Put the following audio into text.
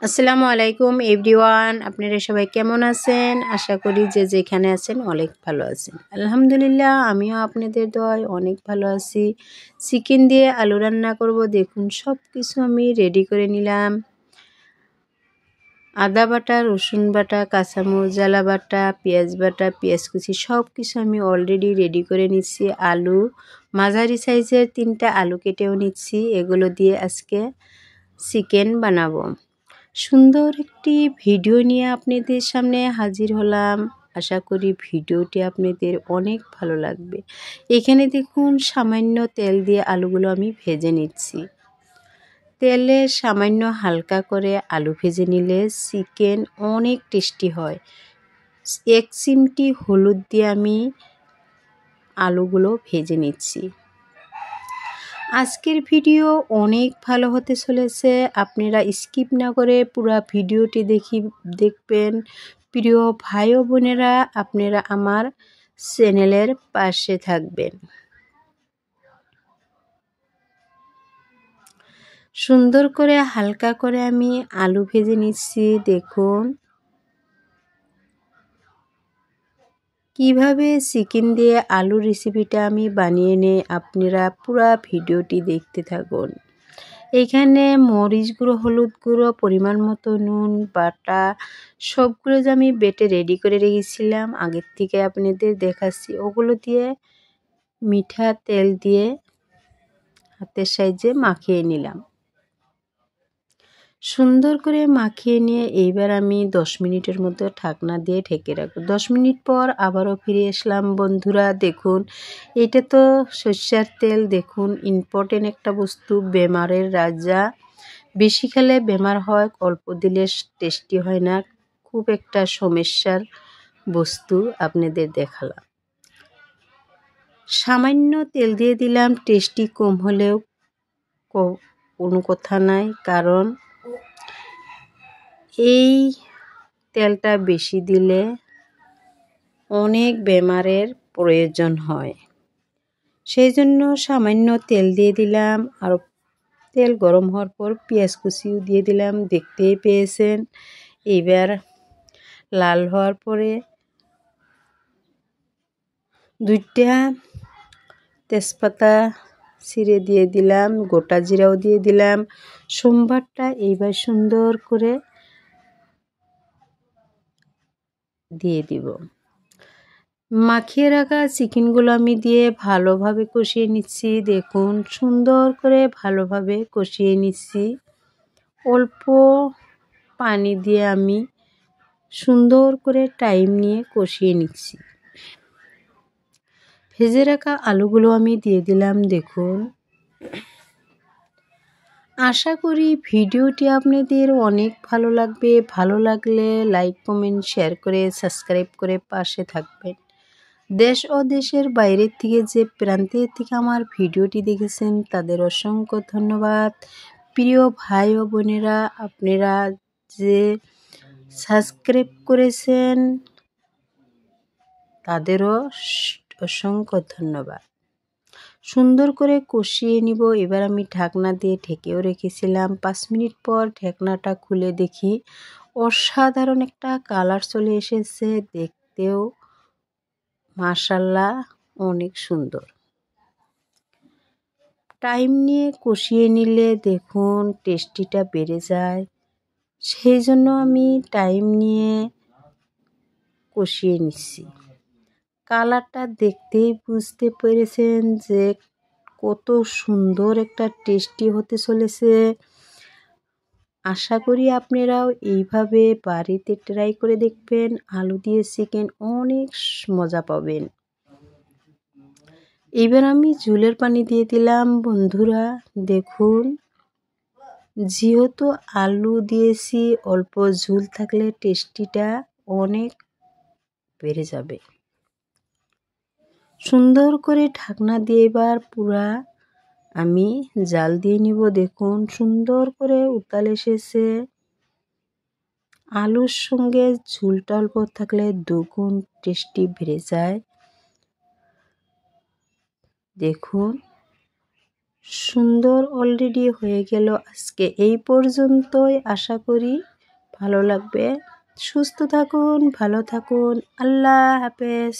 আসসালামু আলাইকুম এভরিওয়ান, আপনারা সবাই কেমন আছেন? আশা করি যে যেখানে আছেন অনেক ভালো আছেন। আলহামদুলিল্লাহ, আমিও আপনাদের দোয়ায় অনেক ভালো আছি। চিকেন দিয়ে আলু রান্না করব। দেখুন, সব কিছু আমি রেডি করে নিলাম। আদা বাটা, রসুন বাটা, কাঁচামরিচ জ্বালা বাটা, পেঁয়াজ বাটা, পেঁয়াজ কুচি সব কিছু আমি অলরেডি রেডি করে নিচ্ছি। আলু মাঝারি সাইজের 3টা আলু কেটেও নিচ্ছি। এগুলো দিয়ে আজকে চিকেন বানাবো। সুন্দর একটি ভিডিও নিয়ে আপনাদের সামনে হাজির হলাম। আশা করি ভিডিওটি আপনাদের অনেক ভালো লাগবে। এখানে দেখুন, সামান্য তেল দিয়ে আলুগুলো আমি ভেজে নিচ্ছি। তেলে সামান্য হালকা করে আলু ভেজে নিলে চিকেন অনেক টেস্টি হয়। 1 চিমটি হলুদ দিয়ে আমি আলুগুলো ভেজে নিচ্ছি। আজকের ভিডিও অনেক ভালো হতে চলেছে। আপনারা স্কিপ না করে পুরো ভিডিওটি দেখবেন। প্রিয় ভাই ও বোনেরা, আপনারা আমার চ্যানেলের পাশে থাকবেন। সুন্দর করে হালকা করে আমি আলু ভেজে নিচ্ছি। দেখুন কিভাবে চিকেন দিয়ে আলু রেসিপিটা আমি বানিয়ে নেই। আপনারা পুরো ভিডিওটি দেখতে থাকুন। এখানে মরিচ গুঁড়ো, হলুদ গুঁড়ো, পরিমাণ মতো নুন, বাটা সবগুলো যে আমি বেটে রেডি করে রেখেছিলাম আগের থেকে আপনাদের দেখাচ্ছি। ওগুলো দিয়ে মিঠা তেল দিয়ে হাতের সাহায্যে মাখিয়ে নিলাম। সুন্দর করে মাখিয়ে নিয়ে এইবার আমি 10 মিনিটের মতো ঢাকনা দিয়ে ঢেকে রাখবো। 10 মিনিট পর আবারও ফিরে আসলাম। বন্ধুরা দেখুন, এটা তো সরষের তেল। দেখুন, ইম্পর্টেন্ট একটা বস্তু, বেমারের রাজা। বেশি খেলে বেমার হয়, অল্প দিলে টেস্টি হয় না। খুব একটা সমস্যার বস্তু আপনাদের দেখালাম। সামান্য তেল দিয়ে দিলাম। টেস্টি কম হলেও কোনো কথা নাই, কারণ এই তেলটা বেশি দিলে অনেক বেমারের প্রয়োজন হয়। সেই জন্য সামান্য তেল দিয়ে দিলাম। আর তেল গরম হওয়ার পর পেঁয়াজ কুচিও দিয়ে দিলাম, দেখতেই পেয়েছেন। এবার লাল হওয়ার পরে 2টা তেজপাতা ছিঁড়ে দিয়ে দিলাম, গোটা জিরাও দিয়ে দিলাম। সোমবারটা এইবার সুন্দর করে দিয়ে দিব। মাখিয়ে রাখা চিকেনগুলো আমি দিয়ে ভালোভাবে কষিয়ে নিচ্ছি। দেখুন, সুন্দর করে ভালোভাবে কষিয়ে নিচ্ছি। অল্প পানি দিয়ে আমি সুন্দর করে টাইম নিয়ে কষিয়ে নিচ্ছি। ভেজে রাখা আলুগুলো আমি দিয়ে দিলাম। দেখুন, আশা করি ভিডিওটি আপনাদের অনেক ভালো লাগবে। ভালো লাগলে লাইক, কমেন্ট, শেয়ার করে সাবস্ক্রাইব করে পাশে থাকবেন। দেশ ও দেশের বাইরের থেকে যে প্রান্তের থেকে আমার ভিডিওটি দেখেছেন তাদের অসংখ্য ধন্যবাদ। প্রিয় ভাই ও বোনেরা, আপনারা যে সাবস্ক্রাইব করেছেন তাদেরও অসংখ্য ধন্যবাদ। সুন্দর করে কষিয়ে নিব। এবার আমি ঢাকনা দিয়ে ঢেকেও রেখেছিলাম। 5 মিনিট পর ঢাকনাটা খুলে দেখি অসাধারণ একটা কালার চলে এসেছে। দেখতেও মাশাআল্লাহ অনেক সুন্দর। টাইম নিয়ে কষিয়ে নিলে দেখুন টেস্টিটা বেড়ে যায়। সেই জন্য আমি টাইম নিয়ে কষিয়ে নিচ্ছি। কালারটা দেখতেই বুঝতে পেরেছেন যে কত সুন্দর একটা টেস্টি হতে চলেছে। আশা করি আপনারাও এইভাবে বাড়িতে ট্রাই করে দেখবেন। আলু দিয়ে চিকেন অনেক মজা পাবেন। এবার আমি ঝোলের পানি দিয়ে দিলাম। বন্ধুরা দেখুন, যেহেতু আলু দিয়েছি, অল্প ঝোল থাকলে টেস্টিটা অনেক বেড়ে যাবে। সুন্দর করে ঢাকনা দিয়ে এবার পুরা আমি জাল দিয়ে নিব। দেখুন, সুন্দর করে উতাল এসেছে। আলুর সঙ্গে ঝোলটা অল্প থাকলে দুগুণ টেস্টি বেড়ে যায়। দেখুন, সুন্দর অলরেডি হয়ে গেল। আজকে এই পর্যন্তই। আশা করি ভালো লাগবে। সুস্থ থাকুন, ভালো থাকুন। আল্লাহ হাফেজ।